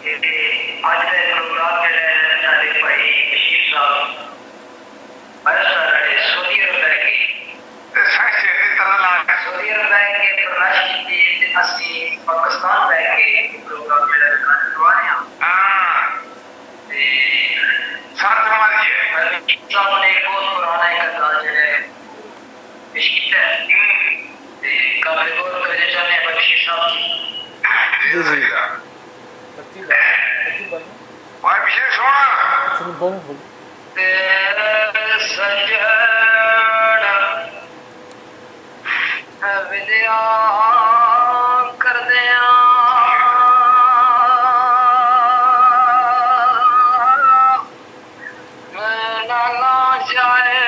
ਅੱਜ ਦੇ ਪ੍ਰੋਗਰਾਮ ਜਿਹੜੇ ਸਾਡੇ ਭਾਈ ਬਸ਼ੀਰ ਸਾਹਿਬ ਬੜੇ ਸਊਦੀ ਅਰਬ ਲੈ ਕੇ ਸਊਦੀ ਅਰਬ ਲੈ ਕੇ ਫਰਮਾਇਸ਼ ਕੀਤੀ ਅਸੀਂ ਪਾਕਿਸਤਾਨ ਲੈ ਕੇ ਪ੍ਰੋਗਰਾਮ ਜਿਹੜਾ ਕਰਵਾ ਰਹੇ ਹਾਂ ਤੇ ਸਾਹਿਬ ਨੇ ਬਹੁਤ ਪੁਰਾਣਾ ਇੱਕ ਅੰਦਾਜ਼ ਜਿਹੜਾ पेश किया है काबिल गौर करने चाहते हैं बख्शी साहब जी भाई विशेष होना तेरे सजड़ विद्या कर दिया नाना जाए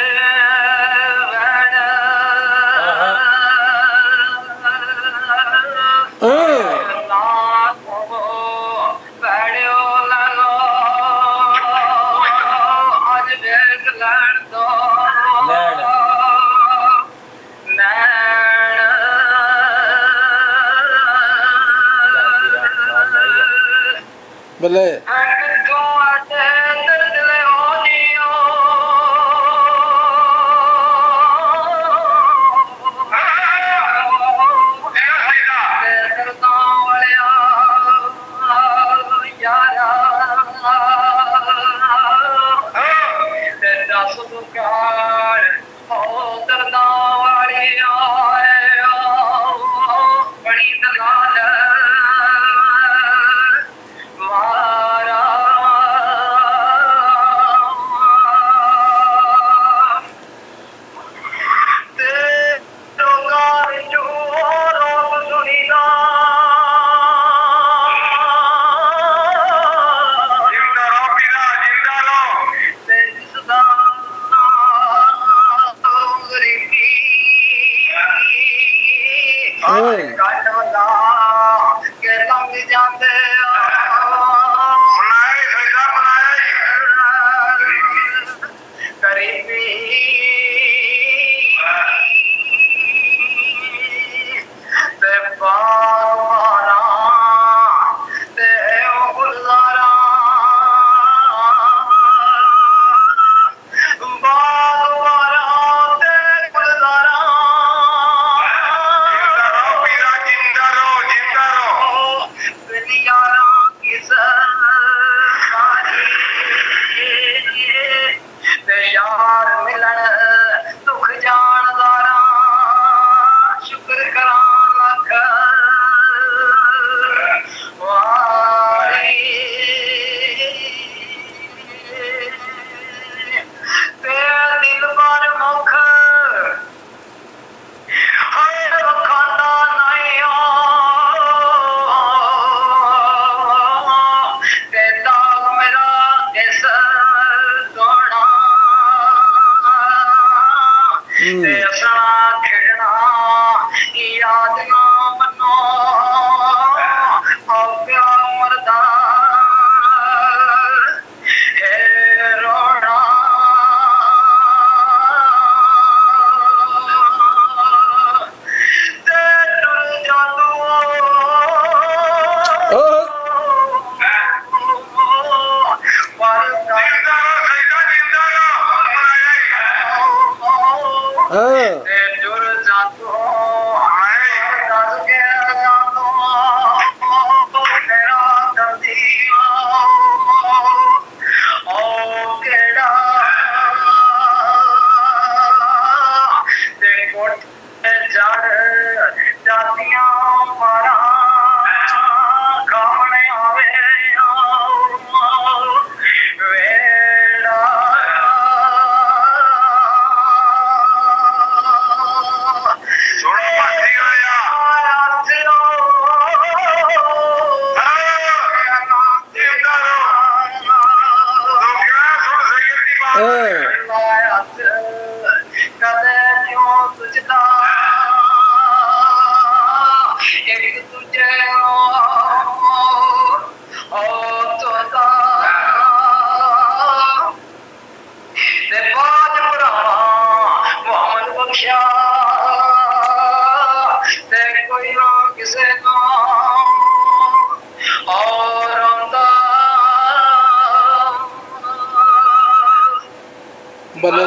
बल्ले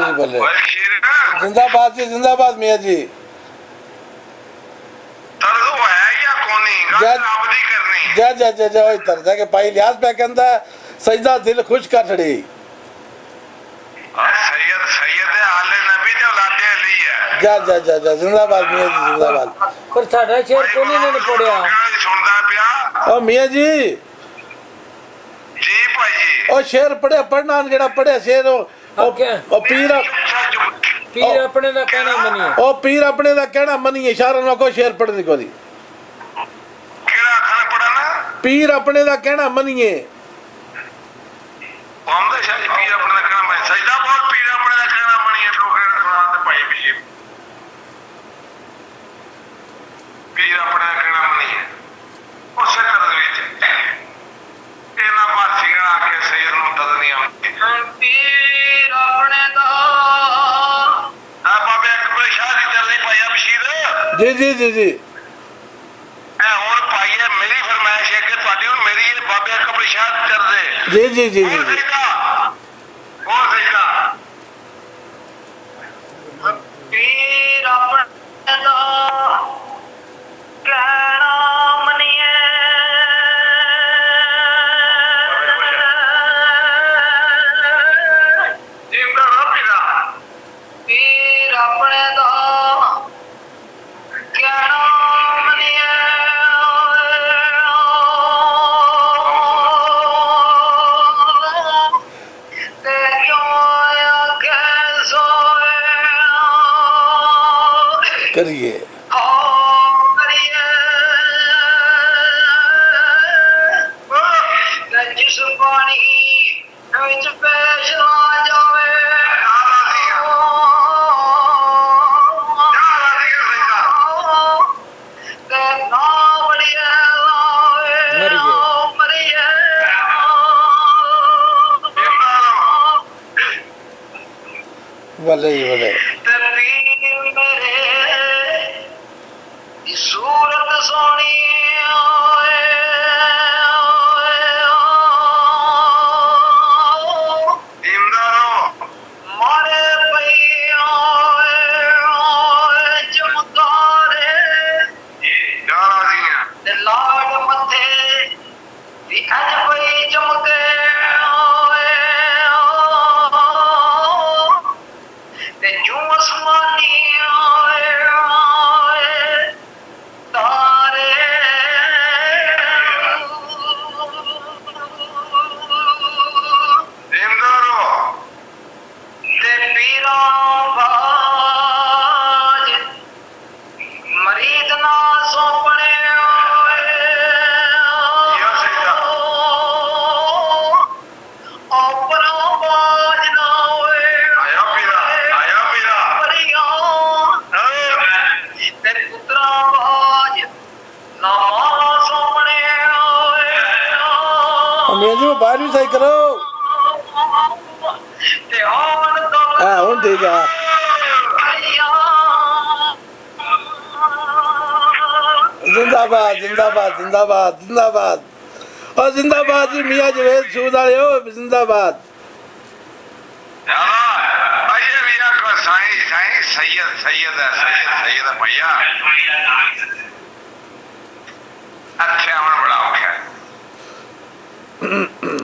जी भले। बशीर जिंदाबाद जी, जिंदाबाद मियाँ जी। तरदो है या कोनी जय- गल आपदी करनी जय जय जय जय ओए तरदा के भाई लिहाज पे कहंदा सजदा दिल खुश कर छड़ी। सैयद सैयद आले नबी ते औलादे अली है जय जय जय जय जिंदाबाद मियाँ जी, जिंदाबाद। पर साडा शेर कोनी ने पढ़िया सुनदा पिया ओ मियाँ जी जी भाई जी ओ शेर पढ़िया, पढ़ना जेड़ा पढ़िया शेर ओ क्या? पीर पीर अपने दा कहना मनिए। ओ पीर अपने दा कहना मनिए। इशारा ना को शेर पढ़ने को दी। केड़ा खाना पड़ा ना पीर अपने दा कहना मनिए। मोहम्मद शाह जी पीर अपने दा कहना मैं सजदा बहुत पीर अपने दा कहना मनी है लोग सुना दे भाई बशीर पीर अपने दा कहना मनी है उसे कर दे विच एना मासी का आके सैयद मुमताज नहीं आती पीर अपने दा आ बाबे अकबर शाह दी चलनी पाया बशीर जी जी जी जी ए हुन पाई है मेरी फरमाइश है कि ਤੁਹਾਡੀ ਹੁਣ ਮੇਰੀ ਇਹ ਬਾਬੇ ਅਕਬਰ ਸ਼ਾਹ ਚੱਲ ਦੇ जी जी जी जी जी। ਹੋਰ ਸਹੀਦਾ ਪੀਰ ਆਪਣਾ ਦਾ ਕਹਿਣਾ ਮੰਨੀਏ ਜਿੰਦਾ ਰੱਬਿਦਾ ਪੀਰ ਆਪਣੇ ਦਾ ਕਹਿਣਾ ਮੰਨੀਏ ਤੇ ਕਿਉਂ ਆਖੇ ਸੋਏ करिए जिस पानी विच पेश आ जावे ते ना बड़िया मरिए भले जी भले। सूरत सोनी मारे चमकारे लाड मथे अज पई चमके ते जूं आसमानी तारे ते पीरा बाज मरीद ना सौंपने अपना बाज ना होए तेरे पुत्रा बाज ना मां सौंपने मियाँ जी वो बाहर भी सही करो। ध्यान दो हाँ हूँ ठीक है। जिंदाबाद जिंदाबाद जिंदाबाद जिंदाबाद और जिंदाबाद जी मियाँ जवेद सूद वाले हो जिंदाबाद। सैयद सैयद है सैयद है भैया अच्छा बड़ा औखा है